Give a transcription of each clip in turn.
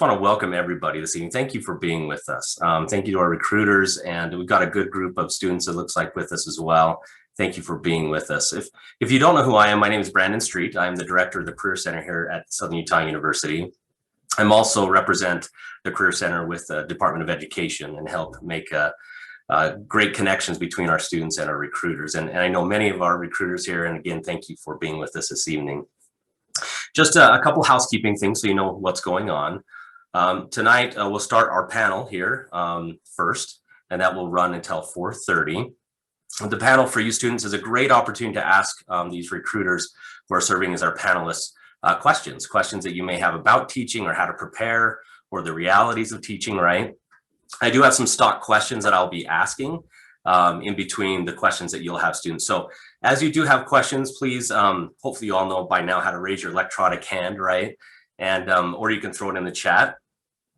want to welcome everybody this evening. Thank you for being with us. Thank you to our recruiters, and we've got a good group of students, it looks like, with us as well. Thank you for being with us. If you don't know who I am, my name is Brandon Street. I'm the director of the Career Center here at Southern Utah University. I'm also represent the Career Center with the Department of Education and help make great connections between our students and our recruiters. And I know many of our recruiters here, and again, thank you for being with us this evening. Just a couple housekeeping things so you know what's going on. Tonight, we'll start our panel here first, and that will run until 4:30. The panel for you students is a great opportunity to ask these recruiters who are serving as our panelists questions that you may have about teaching or how to prepare or the realities of teaching, right? I do have some stock questions that I'll be asking in between the questions that you'll have students. So as you do have questions, please, hopefully you all know by now how to raise your electronic hand, right? And or you can throw it in the chat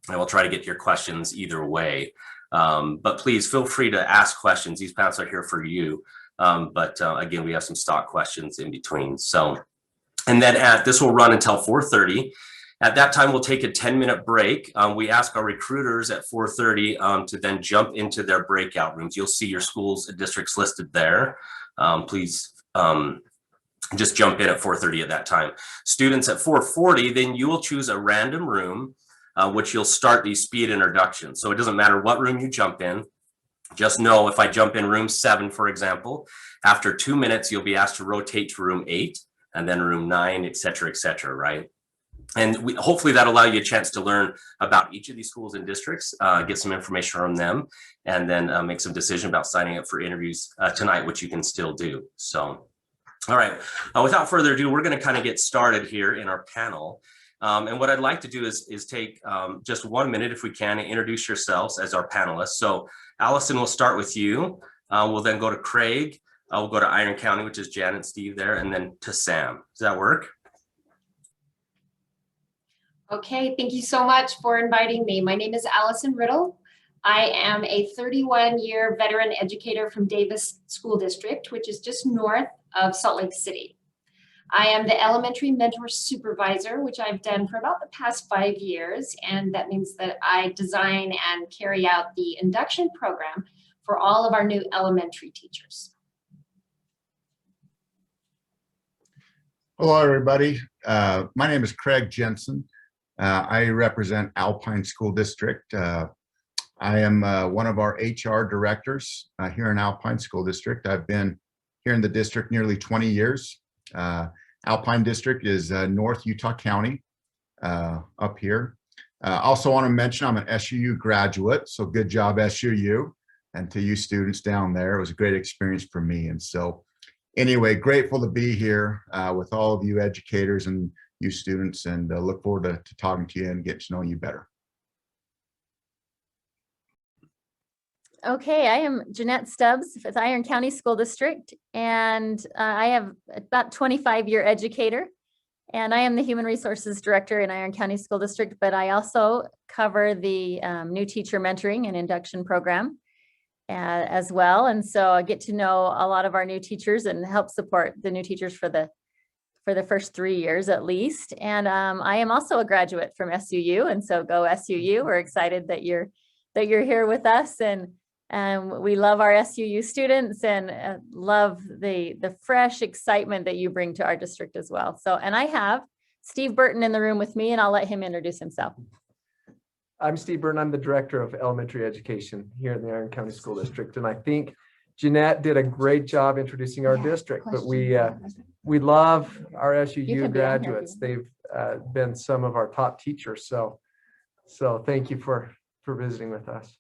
and we'll try to get your questions either way. But please feel free to ask questions. These panels are here for you. But again, we have some stock questions in between. So, and then this will run until 4:30. At that time, we'll take a 10-minute break. We ask our recruiters at 4:30 to then jump into their breakout rooms. You'll see your schools and districts listed there. Please just jump in at 4:30 at that time. Students at 4:40, then you will choose a random room, which you'll start these speed introductions. So it doesn't matter what room you jump in. Just know if I jump in room 7, for example, after 2 minutes, you'll be asked to rotate to room 8 and then room 9, et cetera, right? And hopefully that'll allow you a chance to learn about each of these schools and districts, get some information from them, and then make some decision about signing up for interviews tonight, which you can still do. So, all right, without further ado, we're going to kind of get started here in our panel. And what I'd like to do is take just 1 minute, if we can, and introduce yourselves as our panelists. So Allison, we'll start with you. We'll then go to Craig. We'll go to Iron County, which is Jan and Steve there, and then to Sam. Does that work? Okay, thank you so much for inviting me. My name is Allison Riddle. I am a 31-year veteran educator from Davis School District, which is just north of Salt Lake City. I am the elementary mentor supervisor, which I've done for about the past 5 years. And that means that I design and carry out the induction program for all of our new elementary teachers. Hello, everybody. My name is Craig Jensen. I represent Alpine School District. I am one of our HR directors here in Alpine School District. I've been here in the district nearly 20 years. Alpine District is North Utah County up here. Also want to mention I'm an SUU graduate, so good job SUU, and to you students down there. It was a great experience for me. And so anyway, grateful to be here with all of you educators and you students, and look forward to talking to you and getting to know you better. Okay, I am Jeanette Stubbs with Iron County School District, and I have about 25-year educator, and I am the Human Resources Director in Iron County School District, but I also cover the new teacher mentoring and induction program as well. And so I get to know a lot of our new teachers and help support the new teachers for the first 3 years at least. And I am also a graduate from SUU, and so go SUU. We're excited that you're here with us, and we love our SUU students and love the fresh excitement that you bring to our district as well. So, and I have Steve Burton in the room with me, and I'll let him introduce himself. I'm Steve Burton. I'm the Director of Elementary Education here in the Iron County School District. And I think Jeanette did a great job introducing our district, but we love our SUU graduates. They've been some of our top teachers. So thank you for visiting with us.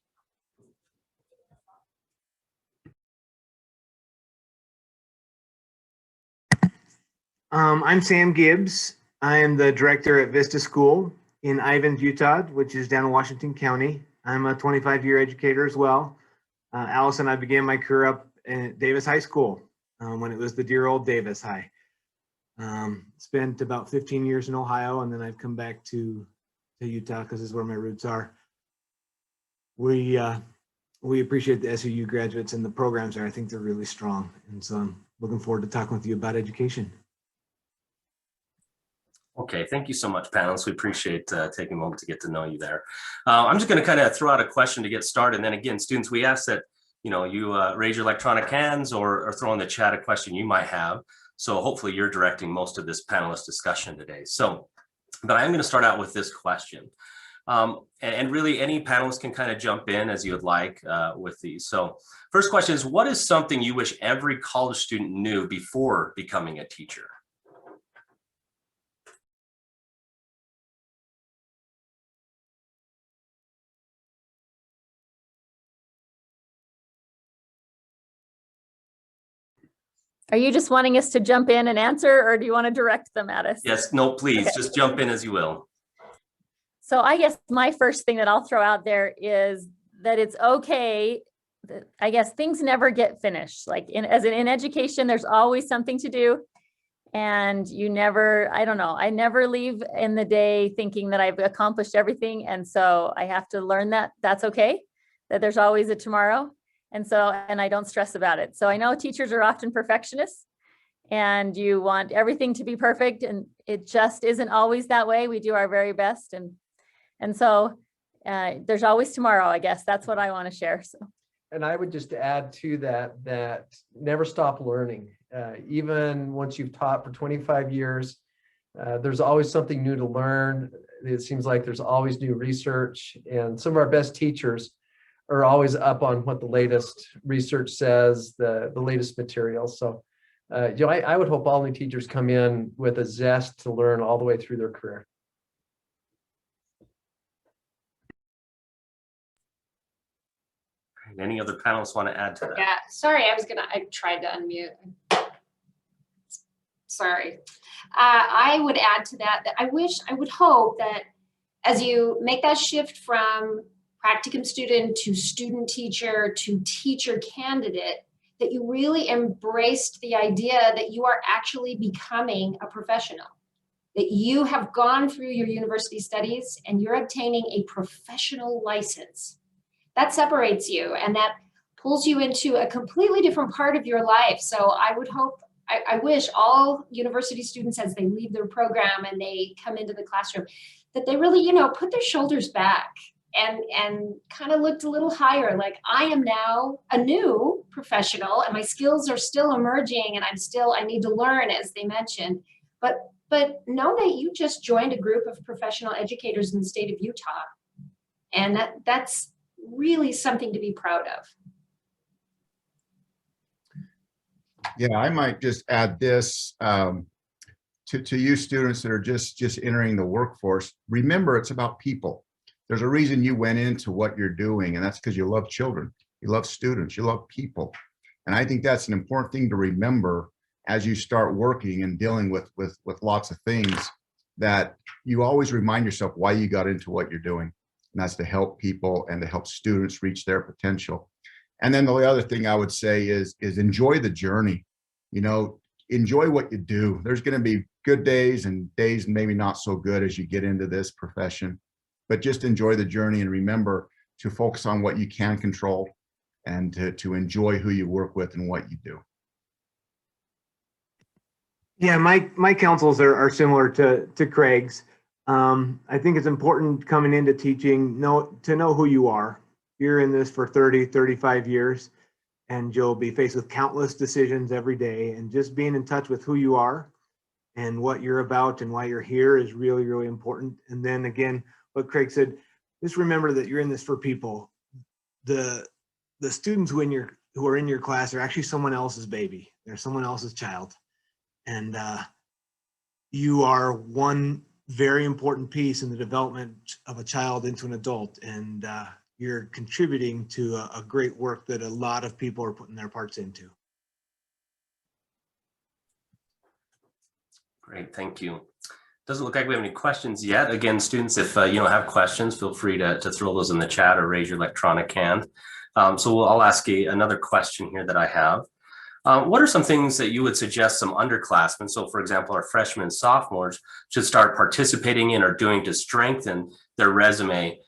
I'm Sam Gibbs. I am the director at Vista School in Ivins, Utah, which is down in Washington County. I'm a 25-year educator as well. Allison, I began my career up at Davis High School when it was the dear old Davis High. Spent about 15 years in Ohio, and then I've come back to Utah because this is where my roots are. We appreciate the SUU graduates and the programs there. I think they're really strong, and so I'm looking forward to talking with you about education. Okay, thank you so much, panelists. We appreciate taking a moment to get to know you there. I'm just going to kind of throw out a question to get started. And then again, students, we ask that you raise your electronic hands or throw in the chat a question you might have. So hopefully you're directing most of this panelist discussion today. So, but I'm going to start out with this question. And really any panelist can kind of jump in as you would like with these. So first question is, what is something you wish every college student knew before becoming a teacher? Are you just wanting us to jump in and answer, or do you want to direct them at us? Yes, no, please, Okay. just jump in as you will. So I guess my first thing that I'll throw out there is that it's okay. I guess things never get finished. Like in education, there's always something to do. And you never, I don't know, I never leave in the day thinking that I've accomplished everything. And so I have to learn that that's okay, that there's always a tomorrow. And I don't stress about it. So I know teachers are often perfectionists and you want everything to be perfect, and it just isn't always that way. We do our very best. And so there's always tomorrow, I guess. That's what I want to share. So. And I would just add to that never stop learning. Even once you've taught for 25 years, there's always something new to learn. It seems like there's always new research, and some of our best teachers are always up on what the latest research says, the latest material. So, I would hope all new teachers come in with a zest to learn all the way through their career. Any other panelists want to add to that? Yeah, sorry, I tried to unmute. Sorry. I would add to that I would hope that as you make that shift from practicum student to student teacher to teacher candidate, that you really embraced the idea that you are actually becoming a professional, that you have gone through your university studies and you're obtaining a professional license. That separates you and that pulls you into a completely different part of your life. So I would hope, I wish all university students, as they leave their program and they come into the classroom, that they really, put their shoulders back and kind of looked a little higher. Like, I am now a new professional and my skills are still emerging and I need to learn, as they mentioned. But know that you just joined a group of professional educators in the state of Utah. And that's really something to be proud of. Yeah, I might just add this to you students that are just entering the workforce. Remember, it's about people. There's a reason you went into what you're doing, and that's because you love children, you love students, you love people. And I think that's an important thing to remember as you start working and dealing with lots of things, that you always remind yourself why you got into what you're doing. And that's to help people and to help students reach their potential. And then the other thing I would say is enjoy the journey. Enjoy what you do. There's going to be good days and days maybe not so good as you get into this profession, but just enjoy the journey and remember to focus on what you can control and to enjoy who you work with and what you do. Yeah, my counsels are similar to Craig's. I think it's important coming into teaching to know who you are. You're in this for 30, 35 years, and you'll be faced with countless decisions every day. And just being in touch with who you are and what you're about and why you're here is really, really important. And then again, what Craig said, just remember that you're in this for people. The students who are in your class are actually someone else's baby. They're someone else's child. And you are one very important piece in the development of a child into an adult. And you're contributing to a great work that a lot of people are putting their parts into. Great, thank you. Doesn't look like we have any questions yet. Again, students, if you don't have questions, feel free to throw those in the chat or raise your electronic hand. So I'll ask another question here that I have. What are some things that you would suggest some underclassmen, so for example, our freshmen and sophomores, should start participating in or doing to strengthen their resume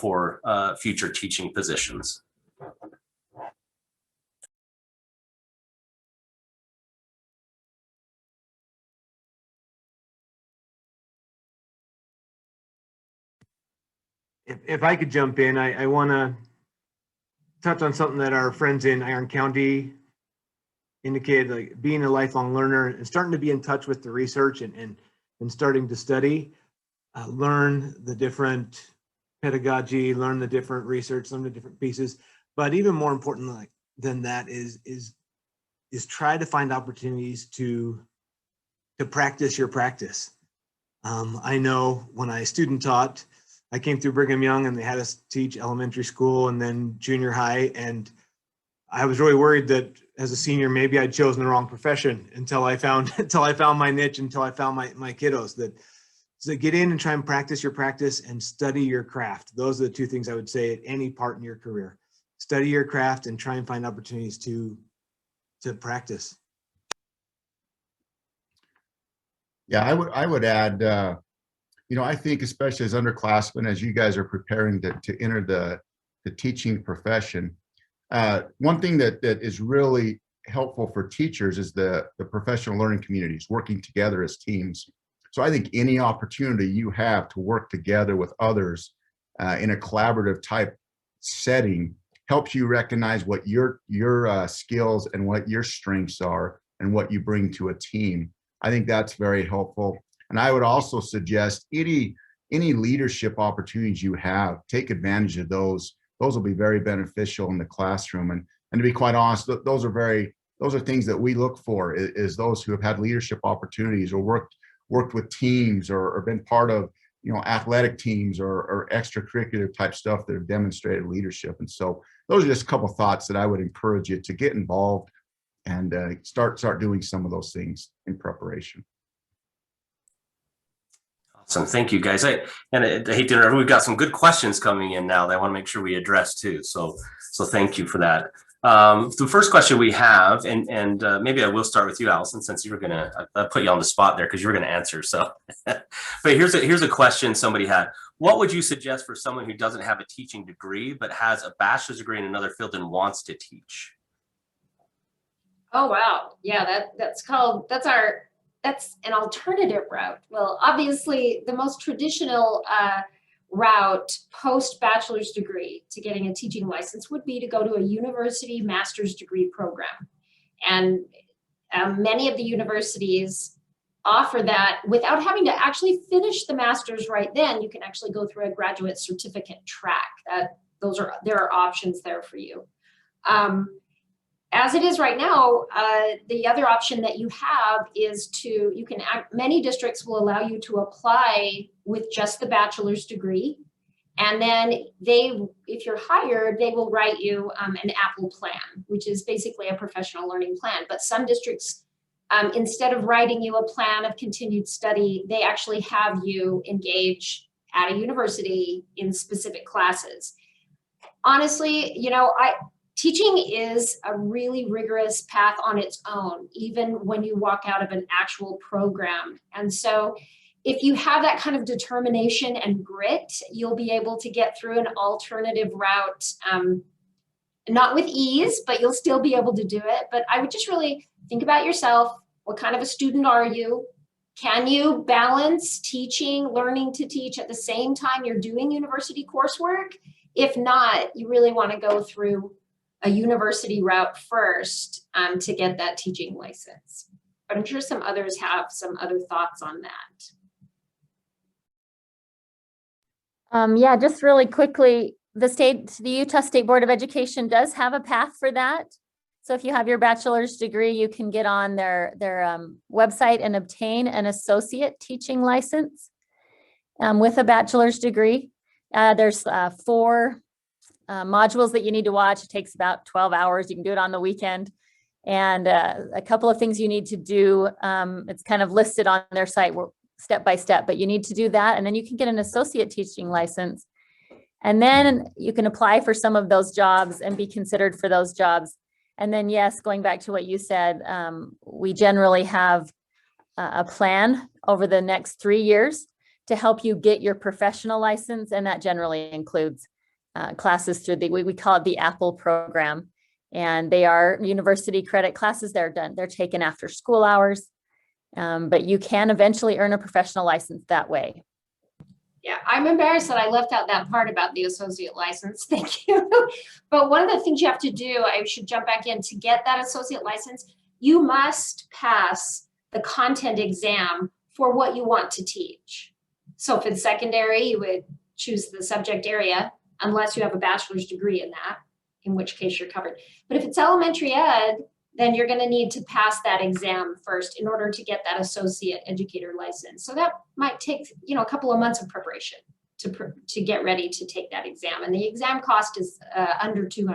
for future teaching positions? if I could jump in, I want to touch on something that our friends in Iron County indicated, like being a lifelong learner and starting to be in touch with the research and starting to study, learn the different pedagogy, learn the different research, learn the different pieces. But even more important than that is try to find opportunities to practice your practice. I know when I student taught, I came through Brigham Young and they had us teach elementary school and then junior high. And I was really worried that as a senior, maybe I'd chosen the wrong profession until I found my niche, until I found my kiddos. So get in and try and practice your practice and study your craft. Those are the two things I would say at any part in your career. Study your craft and try and find opportunities to practice. Yeah, I would add, I think especially as underclassmen, as you guys are preparing to enter the teaching profession, one thing that is really helpful for teachers is the professional learning communities working together as teams. So I think any opportunity you have to work together with others in a collaborative type setting helps you recognize what your skills and what your strengths are and what you bring to a team. I think that's very helpful. And I would also suggest any leadership opportunities you have, take advantage of those. Those will be very beneficial in the classroom. And to be quite honest, those are things that we look for, is those who have had leadership opportunities or worked with teams or been part of athletic teams or extracurricular type stuff that have demonstrated leadership. And so those are just a couple of thoughts that I would encourage you to get involved and start doing some of those things in preparation. Awesome, thank you guys. I hate to interrupt, we've got some good questions coming in now that I want to make sure we address too. So thank you for that. The first question we have, and maybe I will start with you, Allison, since you were gonna put you on the spot there because you were gonna answer. So, but here's a question somebody had. What would you suggest for someone who doesn't have a teaching degree but has a bachelor's degree in another field and wants to teach? Oh, wow. Yeah, that's an alternative route. Well, obviously the most traditional route post bachelor's degree to getting a teaching license would be to go to a university master's degree program. And many of the universities offer that without having to actually finish the master's right then. You can actually go through a graduate certificate track. There are options there for you. As it is right now, the other option that you have is many districts will allow you to apply with just the bachelor's degree. And then if you're hired, they will write you an APPLE plan, which is basically a professional learning plan. But some districts, instead of writing you a plan of continued study, they actually have you engage at a university in specific classes. Honestly, teaching is a really rigorous path on its own, even when you walk out of an actual program. And so if you have that kind of determination and grit, you'll be able to get through an alternative route, not with ease, but you'll still be able to do it. But I would just really think about yourself. What kind of a student are you? Can you balance teaching, learning to teach at the same time you're doing university coursework? If not, you really want to go through a university route first to get that teaching license. But I'm sure some others have some other thoughts on that. Yeah, just really quickly, the Utah State Board of Education does have a path for that. So if you have your bachelor's degree, you can get on their website and obtain an associate teaching license with a bachelor's degree. There's 4 modules that you need to watch. It takes about 12 hours. You can do it on the weekend. And a couple of things you need to do. It's kind of listed on their site step by step, but you need to do that. And then you can get an associate teaching license. And then you can apply for some of those jobs and be considered for those jobs. And then, yes, going back to what you said, we generally have a plan over the next 3 years to help you get your professional license. And that generally includes classes through we call it the APPLE program. And they are university credit classes. They're taken after school hours. But you can eventually earn a professional license that way. Yeah, I'm embarrassed that I left out that part about the associate license. Thank you. But one of the things you have to do, I should jump back in, to get that associate license, you must pass the content exam for what you want to teach. So for the secondary, you would choose the subject area, unless you have a bachelor's degree in that, in which case you're covered. But if it's elementary ed, then you're going to need to pass that exam first in order to get that associate educator license. So that might take, a couple of months of preparation to get ready to take that exam. And the exam cost is under $200.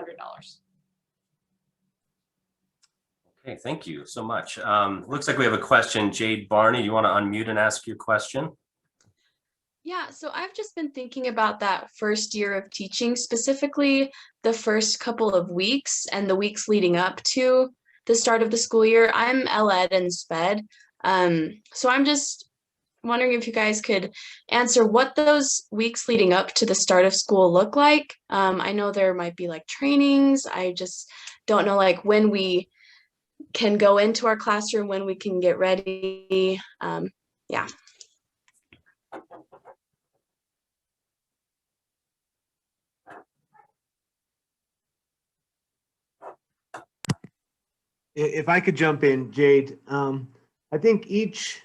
Okay, thank you so much. Looks like we have a question. Jade Barney, you want to unmute and ask your question? Yeah, so I've just been thinking about that first year of teaching, specifically the first couple of weeks and the weeks leading up to the start of the school year. I'm L-Ed and SPED. So I'm just wondering if you guys could answer what those weeks leading up to the start of school look like. I know there might be like trainings. I just don't know like when we can go into our classroom, when we can get ready. Yeah. If I could jump in, Jade, I think each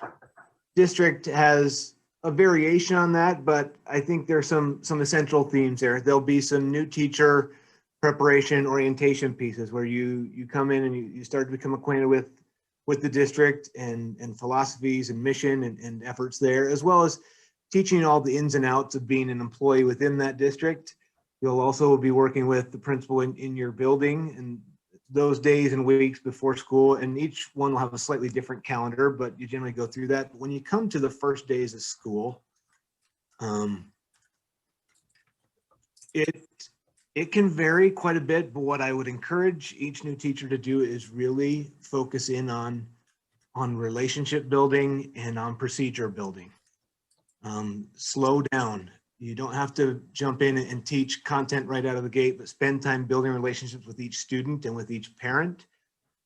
district has a variation on that, but I think there's some essential themes there. There'll be some new teacher preparation orientation pieces where you come in and you start to become acquainted with the district and philosophies and mission and efforts there, as well as teaching all the ins and outs of being an employee within that district. You'll also be working with the principal in your building and those days and weeks before school, and each one will have a slightly different calendar, but you generally go through that. But when you come to the first days of school, it can vary quite a bit, but what I would encourage each new teacher to do is really focus in on relationship building and on procedure building. Slow down. You don't have to jump in and teach content right out of the gate, but spend time building relationships with each student and with each parent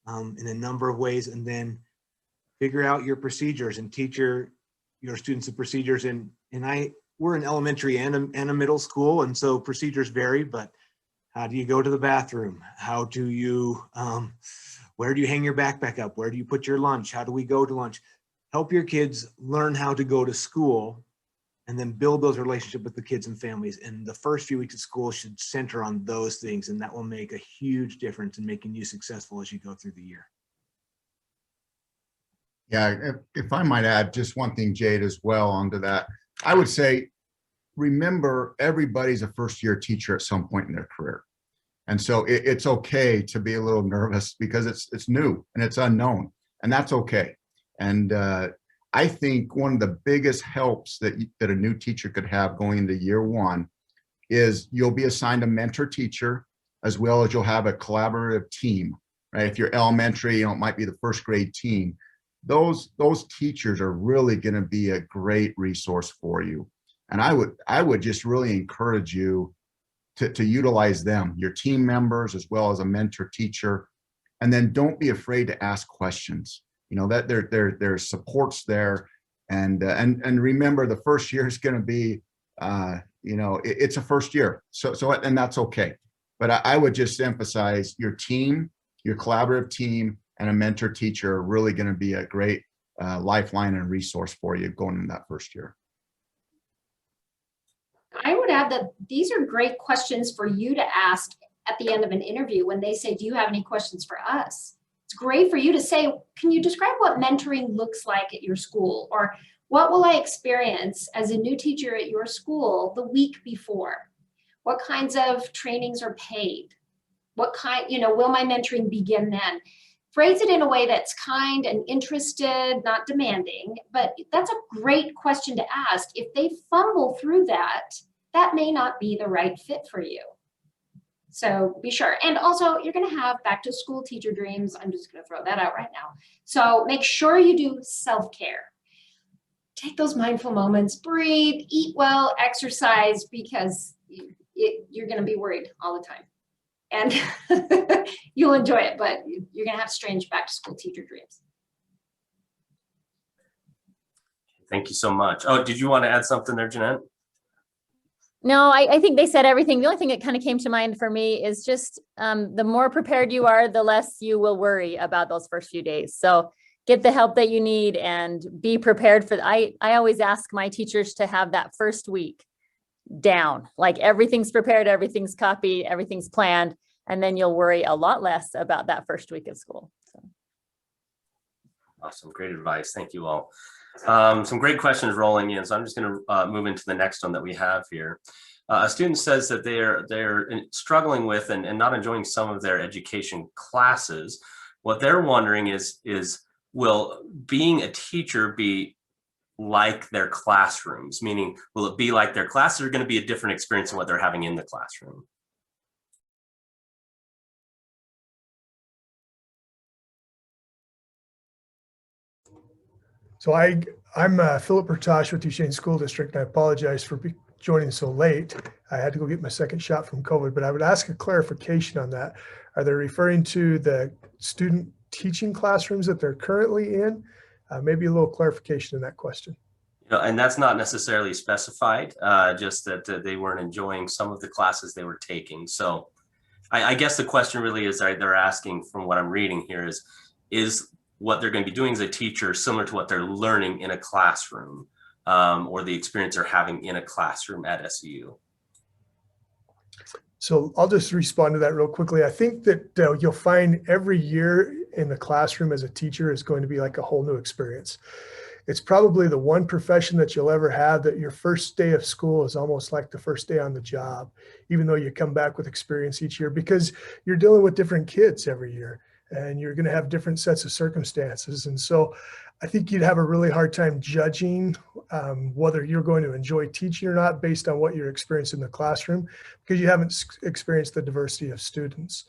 in a number of ways, and then figure out your procedures and teach your students the procedures. And we're an elementary and a middle school, and so procedures vary, but how do you go to the bathroom? How do you, where do you hang your backpack up? Where do you put your lunch? How do we go to lunch? Help your kids learn how to go to school, and then build those relationships with the kids and families. And the first few weeks of school should center on those things, and that will make a huge difference in making you successful as you go through the year. Yeah, if I might add just one thing, Jade, as well onto that, I would say, remember, everybody's a first-year teacher at some point in their career. And so it's okay to be a little nervous because it's new and it's unknown, and that's okay. And I think one of the biggest helps that a new teacher could have going into year one is you'll be assigned a mentor teacher, as well as you'll have a collaborative team, right? If you're elementary, it might be the first grade team. Those teachers are really going to be a great resource for you. And I would just really encourage you to utilize them, your team members, as well as a mentor teacher. And then don't be afraid to ask questions. That there's supports there, and remember, the first year is going to be, it's a first year, so and that's okay. But I would just emphasize your team, your collaborative team, and a mentor teacher are really going to be a great lifeline and resource for you going into that first year. I would add that these are great questions for you to ask at the end of an interview when they say, do you have any questions for us? It's great for you to say, can you describe what mentoring looks like at your school? Or what will I experience as a new teacher at your school the week before? What kinds of trainings are paid? What kind, will my mentoring begin then? Phrase it in a way that's kind and interested, not demanding, but that's a great question to ask. If they fumble through that, that may not be the right fit for you. So be sure. And also, you're going to have back to school teacher dreams. I'm just going to throw that out right now. So make sure you do self-care. Take those mindful moments, breathe, eat well, exercise, because you're going to be worried all the time. And you'll enjoy it, but you're going to have strange back to school teacher dreams. Thank you so much. Oh, did you want to add something there, Jeanette? No, I think they said everything. The only thing that kind of came to mind for me is just the more prepared you are, the less you will worry about those first few days. So get the help that you need and be prepared for. I always ask my teachers to have that first week down, like everything's prepared, everything's copied, everything's planned, and then you'll worry a lot less about that first week of school. So. Awesome, great advice. Thank you all. Some great questions rolling in, so I'm just going to move into the next one that we have here. A student says that they're struggling with and not enjoying some of their education classes. What they're wondering is will being a teacher be like their classrooms? Meaning, will it be like their classes are going to be a different experience than what they're having in the classroom? So I'm Philip Bertosh with Duchesne School District. I apologize for joining so late. I had to go get my second shot from COVID, but I would ask a clarification on that. Are they referring to the student teaching classrooms that they're currently in? Maybe a little clarification in that question. You know, and that's not necessarily specified, just that they weren't enjoying some of the classes they were taking. So I guess the question really is, they're asking, from what I'm reading here, is what they're going to be doing as a teacher similar to what they're learning in a classroom, or the experience they're having in a classroom at SUU? So I'll just respond to that real quickly. I think that you'll find every year in the classroom as a teacher is going to be like a whole new experience. It's probably the one profession that you'll ever have that your first day of school is almost like the first day on the job, even though you come back with experience each year, because you're dealing with different kids every year and you're going to have different sets of circumstances. And so I think you'd have a really hard time judging whether you're going to enjoy teaching or not based on what you're experiencing in the classroom, because you haven't experienced the diversity of students.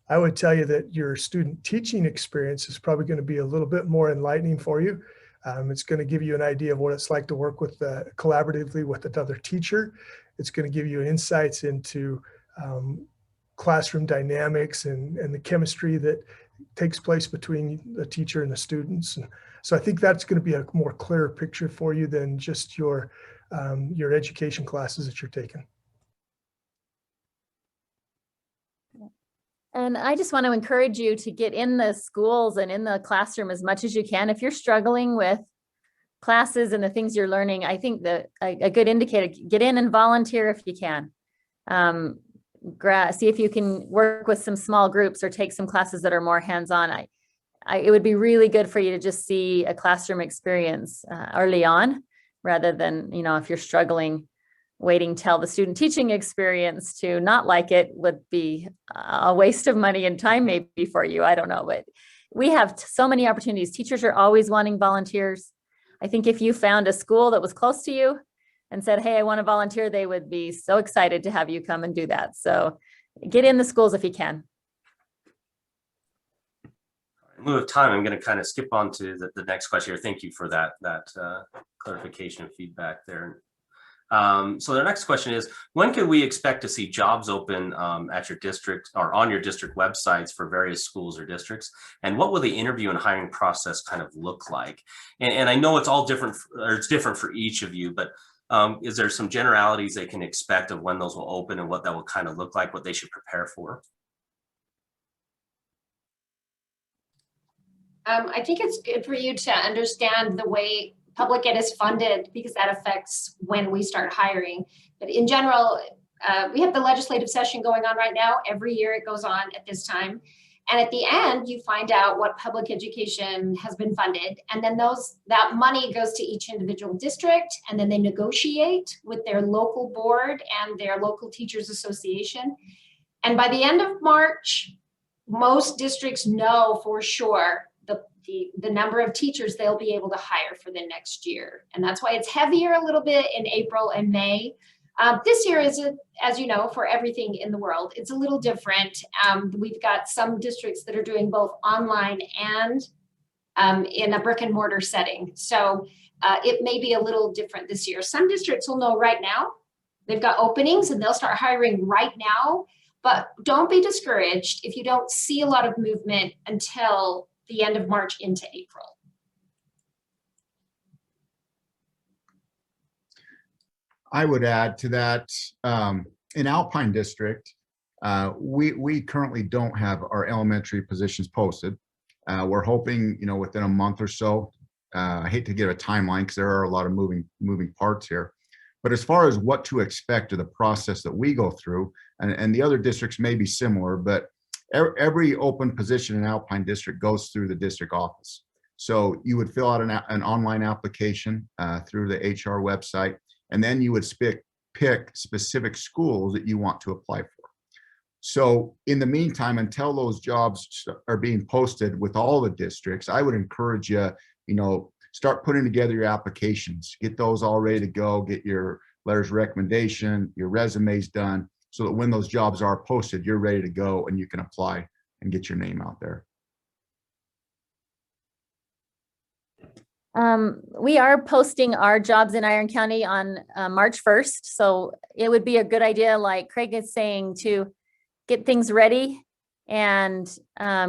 I would tell you that your student teaching experience is probably going to be a little bit more enlightening for you. It's going to give you an idea of what it's like to work with collaboratively with another teacher. It's going to give you insights into classroom dynamics and the chemistry that takes place between the teacher and the students. And so I think that's going to be a more clear picture for you than just your education classes that you're taking. And I just want to encourage you to get in the schools and in the classroom as much as you can. If you're struggling with classes and the things you're learning, I think that a good indicator, get in and volunteer if you can. See if you can work with some small groups or take some classes that are more hands-on. It would be really good for you to just see a classroom experience early on, rather than, if you're struggling, waiting till the student teaching experience to not like it would be a waste of money and time maybe for you. I don't know, but we have so many opportunities. Teachers are always wanting volunteers. I think if you found a school that was close to you and said, hey, I want to volunteer, they would be so excited to have you come and do that. So get in the schools if you can. In lieu of time, I'm going to kind of skip on to the next question here. Thank you for that clarification and feedback there. So the next question is, when can we expect to see jobs open at your district or on your district websites for various schools or districts? And what will the interview and hiring process kind of look like? And I know it's all different, or it's different for each of you, but is there some generalities they can expect of when those will open and what that will kind of look like, what they should prepare for? I think it's good for you to understand the way public ed is funded, because that affects when we start hiring. But in general, we have the legislative session going on right now. Every year it goes on at this time. And at the end, you find out what public education has been funded. And then that money goes to each individual district, and then they negotiate with their local board and their local teachers association. And by the end of March, most districts know for sure the number of teachers they'll be able to hire for the next year. And that's why it's heavier a little bit in April and May. This year is, as you know, for everything in the world, it's a little different. We've got some districts that are doing both online and in a brick and mortar setting. So it may be a little different this year. Some districts will know right now. They've got openings and they'll start hiring right now. But don't be discouraged if you don't see a lot of movement until the end of March into April. I would add to that, in Alpine District, we currently don't have our elementary positions posted. We're hoping, within a month or so. I hate to give a timeline because there are a lot of moving parts here. But as far as what to expect of the process that we go through, and the other districts may be similar, but every open position in Alpine District goes through the district office. So you would fill out an online application through the HR website, and then you would pick specific schools that you want to apply for. So in the meantime, until those jobs are being posted with all the districts, I would encourage you, start putting together your applications, get those all ready to go, get your letters of recommendation, your resumes done, so that when those jobs are posted, you're ready to go and you can apply and get your name out there. We are posting our jobs in Iron County on March 1st. So it would be a good idea, like Craig is saying, to get things ready and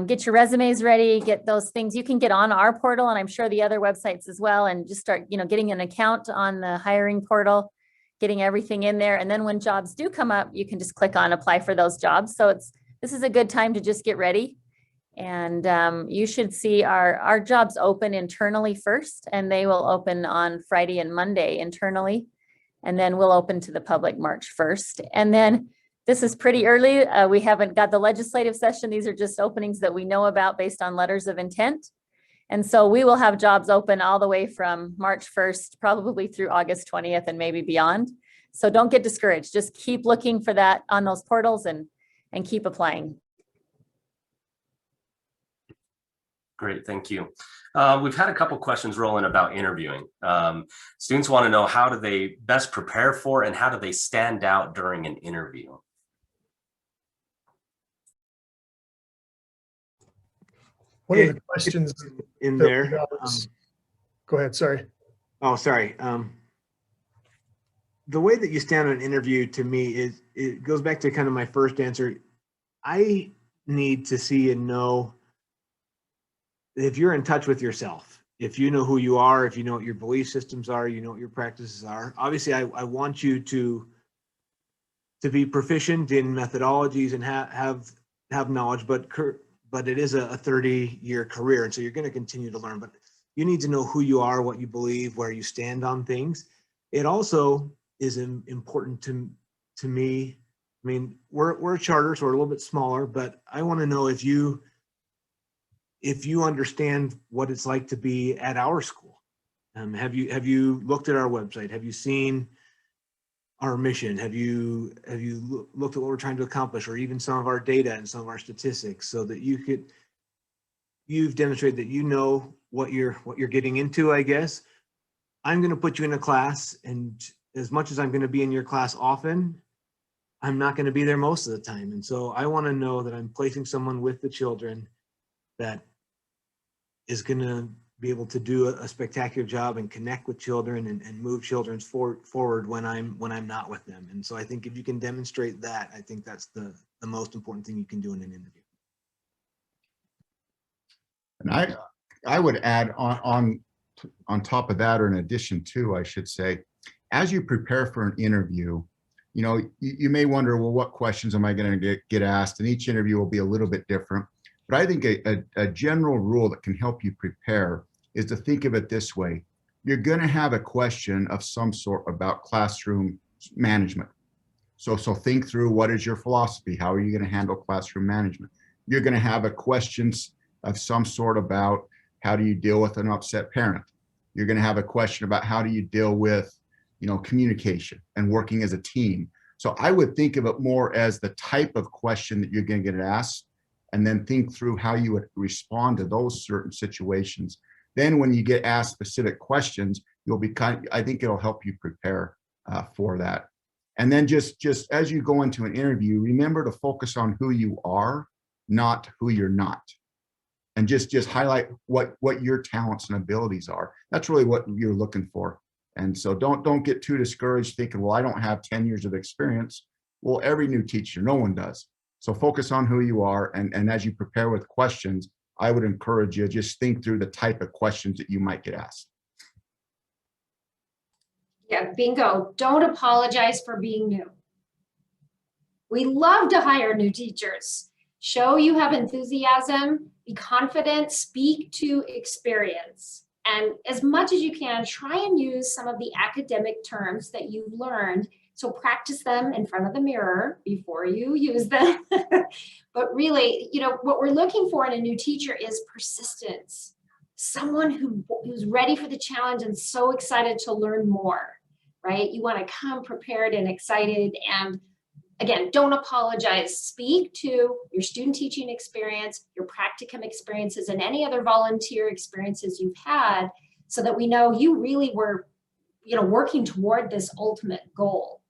get your resumes ready, get those things. You can get on our portal, and I'm sure the other websites as well, and just start, getting an account on the hiring portal, getting everything in there. And then when jobs do come up, you can just click on apply for those jobs. So this is a good time to just get ready. And you should see our jobs open internally first, and they will open on Friday and Monday internally. And then we'll open to the public March 1st. And then this is pretty early. We haven't got the legislative session. These are just openings that we know about based on letters of intent. And so we will have jobs open all the way from March 1st, probably through August 20th and maybe beyond. So don't get discouraged. Just keep looking for that on those portals and keep applying. Great, thank you. We've had a couple questions rolling about interviewing. Students want to know, how do they best prepare for and how do they stand out during an interview? One of the questions in there. Go ahead, sorry. Oh, sorry. The way that you stand on an interview, to me, is it goes back to kind of my first answer. I need to see and know if you're in touch with yourself, if you know who you are, if you know what your belief systems are, you know what your practices are. Obviously, I want you to be proficient in methodologies and have knowledge, but it is a 30-year career, and so you're going to continue to learn. But you need to know who you are, what you believe, where you stand on things. It also is important to me. I mean, we're a charter, so we're a little bit smaller, but I want to know if you understand what it's like to be at our school. Have you looked at our website? Have you seen our mission? Have you looked at what we're trying to accomplish, or even some of our data and some of our statistics, so that you've demonstrated that you know what you're getting into, I guess. I'm going to put you in a class, and as much as I'm going to be in your class often, I'm not going to be there most of the time. And so I want to know that I'm placing someone with the children that is going to be able to do a spectacular job and connect with children and move children forward when I'm not with them. And so I think if you can demonstrate that, I think that's the most important thing you can do in an interview. And I would add on top of that, or in addition to, I should say, as you prepare for an interview, you may wonder, well, what questions am I going to get asked? And each interview will be a little bit different. But I think a general rule that can help you prepare is to think of it this way. You're going to have a question of some sort about classroom management. So think through, what is your philosophy? How are you going to handle classroom management? You're going to have a questions of some sort about, how do you deal with an upset parent? You're going to have a question about, how do you deal with, communication and working as a team? So I would think of it more as the type of question that you're going to get asked, and then think through how you would respond to those certain situations. Then when you get asked specific questions, I think it'll help you prepare for that. And then just as you go into an interview, remember to focus on who you are, not who you're not. And just highlight what your talents and abilities are. That's really what you're looking for. And so don't get too discouraged thinking, well, I don't have 10 years of experience. Well, every new teacher, no one does. So focus on who you are, and as you prepare with questions, I would encourage you, just think through the type of questions that you might get asked. Yeah, bingo. Don't apologize for being new. We love to hire new teachers. Show you have enthusiasm, be confident, speak to experience. And as much as you can, try and use some of the academic terms that you've learned. So practice them in front of the mirror before you use them. But really, you know, what we're looking for in a new teacher is persistence. Someone who's ready for the challenge and so excited to learn more, right? You want to come prepared and excited. And again, don't apologize. Speak to your student teaching experience, your practicum experiences, and any other volunteer experiences you've had, so that we know you really were, you know, working toward this ultimate goal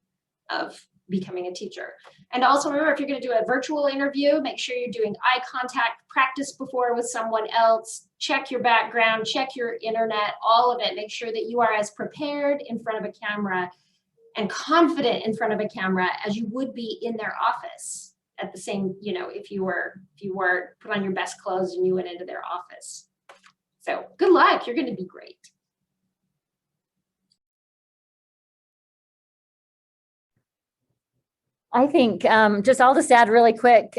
of becoming a teacher. And also remember, if you're going to do a virtual interview, make sure you're doing eye contact, practice before with someone else, check your background, check your internet, all of it. Make sure that you are as prepared in front of a camera and confident in front of a camera as you would be in their office at the same, you know, if you were put on your best clothes and you went into their office. So good luck, you're going to be great. I think I'll just add really quick.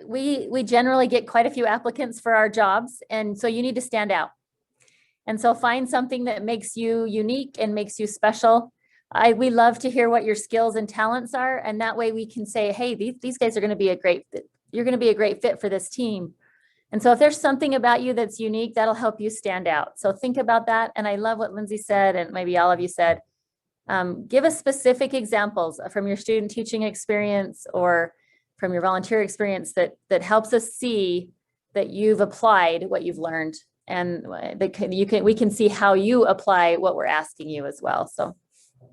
We generally get quite a few applicants for our jobs, and so you need to stand out. And so find something that makes you unique and makes you special. We love to hear what your skills and talents are, and that way we can say, hey, these guys are going to be a great fit. You're going to be a great fit for this team. And so if there's something about you that's unique, that'll help you stand out. So think about that. And I love what Lindsay said, and maybe all of you said. Give us specific examples from your student teaching experience or from your volunteer experience that helps us see that you've applied what you've learned, and we can see how you apply what we're asking you as well. So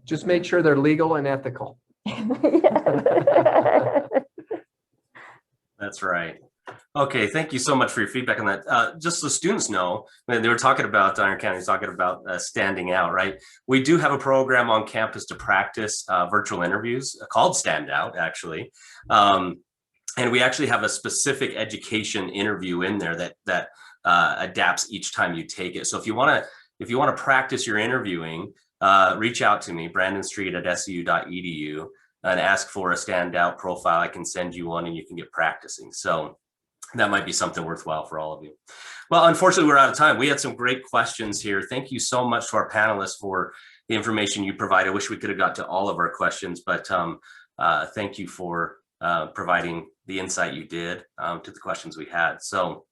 just make sure they're legal and ethical. That's right. Okay, thank you so much for your feedback on that. Just so students know, when they were talking about, Iron County was talking about standing out, right? We do have a program on campus to practice virtual interviews called Standout, actually. And we actually have a specific education interview in there that adapts each time you take it. So if you want to practice your interviewing, reach out to me, brandonstreet@suu.edu, and ask for a Standout profile. I can send you one and you can get practicing. So that might be something worthwhile for all of you. Well, unfortunately, we're out of time. We had some great questions here. Thank you so much to our panelists for the information you provided. I wish we could have got to all of our questions, but thank you for providing the insight you did to the questions we had. So